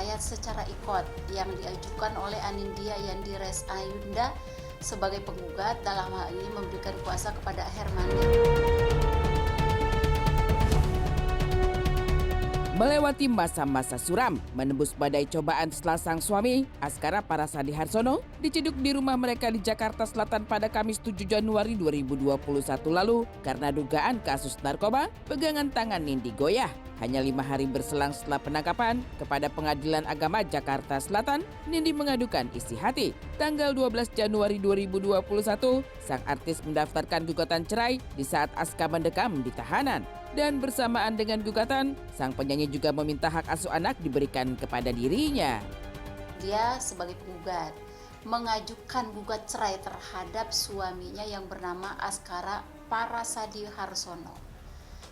perceraian secara ikut yang diajukan oleh Anindya Yandires Ayunda sebagai penggugat, dalam hal ini memberikan kuasa kepada Hermani. Melewati masa-masa suram, menembus badai cobaan setelah sang suami, Askara Parasadi Harsono, diciduk di rumah mereka di Jakarta Selatan pada Kamis 7 Januari 2021 lalu karena dugaan kasus narkoba, pegangan tangan Nindi goyah. Hanya 5 hari berselang setelah penangkapan, kepada Pengadilan Agama Jakarta Selatan, Nindi mengadukan isi hati. Tanggal 12 Januari 2021, sang artis mendaftarkan gugatan cerai di saat Aska mendekam di tahanan. Dan bersamaan dengan gugatan, sang penyanyi juga meminta hak asuh anak diberikan kepada dirinya. Dia sebagai penggugat mengajukan gugat cerai terhadap suaminya yang bernama Askara Parasadi Harsono.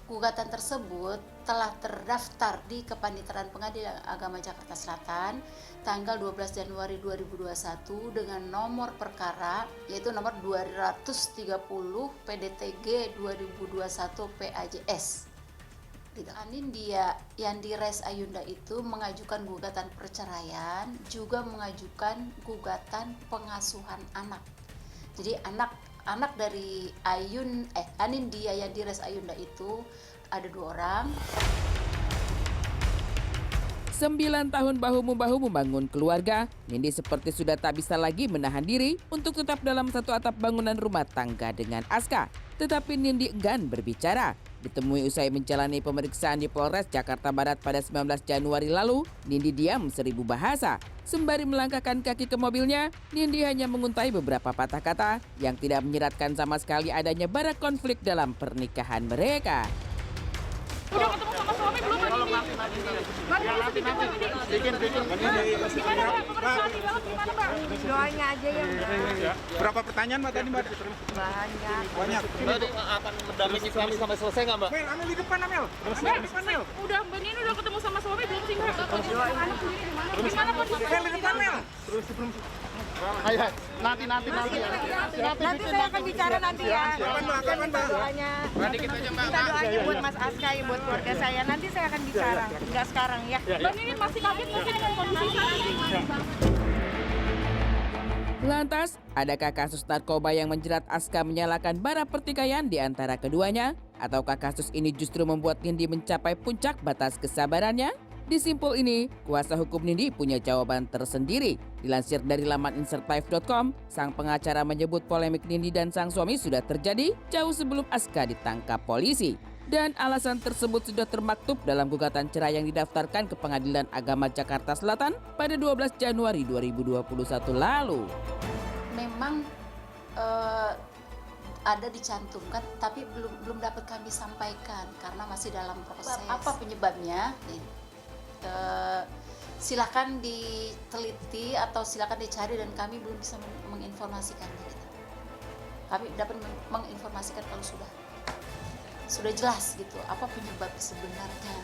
Gugatan tersebut telah terdaftar di Kepaniteraan Pengadilan Agama Jakarta Selatan tanggal 12 Januari 2021 dengan nomor perkara yaitu nomor 230 PDTG 2021 PAJS. Anindya Yandires Ayunda itu mengajukan gugatan perceraian, juga mengajukan gugatan pengasuhan anak. Jadi anak dari Anindya Yandires Ayunda itu ada 2 orang. 9 tahun bahu-membahu membangun keluarga, Nindi seperti sudah tak bisa lagi menahan diri untuk tetap dalam satu atap bangunan rumah tangga dengan Aska. Tetapi Nindi enggan berbicara. Ditemui usai menjalani pemeriksaan di Polres Jakarta Barat pada 19 Januari lalu, Nindi diam 1000 bahasa. Sembari melangkahkan kaki ke mobilnya, Nindi hanya menguntai beberapa patah kata yang tidak menyeratkan sama sekali adanya bara konflik dalam pernikahan mereka. Udah ketemu sama suami belum Mbak Nindi? Bikin. Gimana Mbak? Pemeriksaannya banget gimana Mbak? Doanya aja ya Mbak. Berapa pertanyaan Mbak tadi Mbak? Banyak. Mbak akan mendampingi kami sampai selesai nggak Mbak? Mel, Amel di depan Amel. Udah Mbak Nindi udah ketemu sama suami belum sih Mbak? Gimana posisi? Mel di depan Mel. Ayo, nanti. Nanti saya akan bicara nanti ya. Kapan Mbak? Doanya. Minta doanya buat Mas Aska ya, buat keluarga saya. Nanti saya akan bicara. Enggak sekarang ya. Mbak Nindi masih kaget nggak sih dengan kondisi saat ini? Lantas, adakah kasus narkoba yang menjerat Aska menyalakan bara pertikaian di antara keduanya? Ataukah kasus ini justru membuat Nindi mencapai puncak batas kesabarannya? Di Simpul ini, kuasa hukum Nindi punya jawaban tersendiri. Dilansir dari laman insertlife.com, sang pengacara menyebut polemik Nindi dan sang suami sudah terjadi jauh sebelum Aska ditangkap polisi. Dan alasan tersebut sudah termaktub dalam gugatan cerai yang didaftarkan ke Pengadilan Agama Jakarta Selatan pada 12 Januari 2021 lalu. Memang ada dicantumkan, tapi belum dapat kami sampaikan karena masih dalam proses. Apa penyebabnya? Silakan diteliti atau silakan dicari dan kami belum bisa menginformasikannya. Gitu. Kami dapat menginformasikan kalau sudah jelas gitu apa penyebab sebenarnya.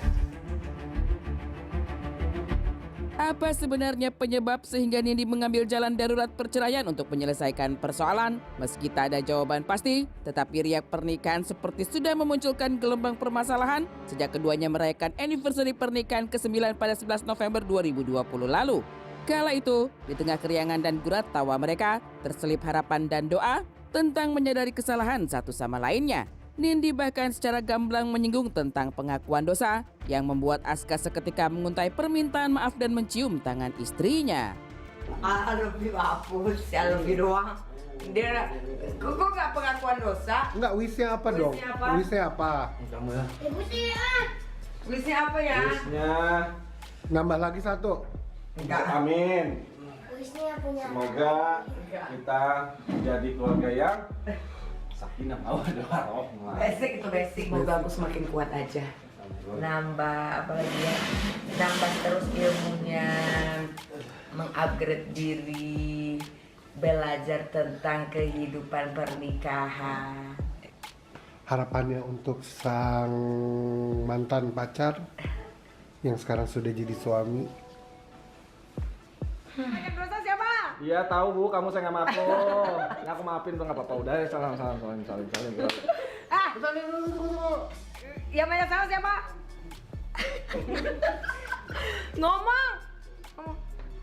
Apa sebenarnya penyebab sehingga Nindi mengambil jalan darurat perceraian untuk menyelesaikan persoalan? Meski tak ada jawaban pasti, tetapi riak pernikahan seperti sudah memunculkan gelombang permasalahan sejak keduanya merayakan anniversary pernikahan ke-9 pada 11 November 2020 lalu. Kala itu, di tengah keriangan dan gurat tawa mereka, terselip harapan dan doa tentang menyadari kesalahan satu sama lainnya. Nindi bahkan secara gamblang menyinggung tentang pengakuan dosa yang membuat Aska seketika menguntai permintaan maaf dan mencium tangan istrinya. Lebih hapus, ya lebih doang. Dia, kok nggak pengakuan dosa? Enggak, wisnya apa dong? Wisnya apa? Wisnya apa ya? Wisnya Nambah lagi 1. Enggak. amin. Semoga kita jadi keluarga yang sakinah mawaddah warahmah. Basic itu basic. Semoga aku semakin kuat aja. Nambah apa lagi ya? Nambah terus ilmunya, mengupgrade diri, belajar tentang kehidupan pernikahan. Harapannya untuk sang mantan pacar yang sekarang sudah jadi suami. Dosa siapa? Iya tahu Bu, kamu saya nggak maaf kok. Ya, aku maafin tuh nggak apa-apa. Udah salam. Ah, yang banyak salah siapa? Ngomong.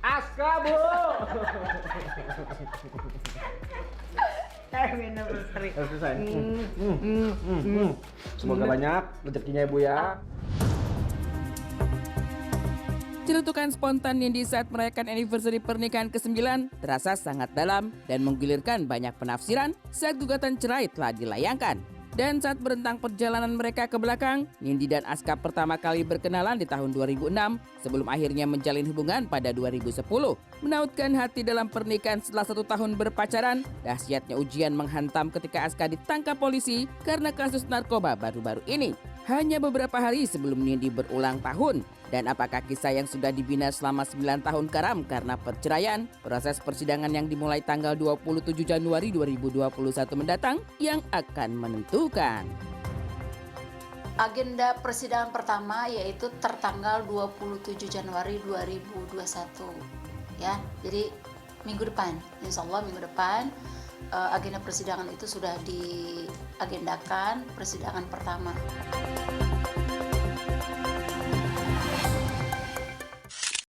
Aska, Bu. Anniversary. Harus selesai. Semoga banyak rezekinya ya, Bu ya. Celutukan spontan Nindi saat merayakan anniversary pernikahan ke-9 terasa sangat dalam dan menggulirkan banyak penafsiran saat gugatan cerai telah dilayangkan. Dan saat berentang perjalanan mereka ke belakang, Nindi dan Aska pertama kali berkenalan di tahun 2006 sebelum akhirnya menjalin hubungan pada 2010. Menautkan hati dalam pernikahan setelah 1 tahun berpacaran, dahsyatnya ujian menghantam ketika Aska ditangkap polisi karena kasus narkoba baru-baru ini. Hanya beberapa hari sebelum Nindi berulang tahun. Dan apakah kisah yang sudah dibina selama 9 tahun karam karena perceraian? Proses persidangan yang dimulai tanggal 27 Januari 2021 mendatang yang akan menentukan. Agenda persidangan pertama yaitu tertanggal 27 Januari 2021. Ya, jadi minggu depan, insya Allah minggu depan agenda persidangan itu sudah diagendakan persidangan pertama.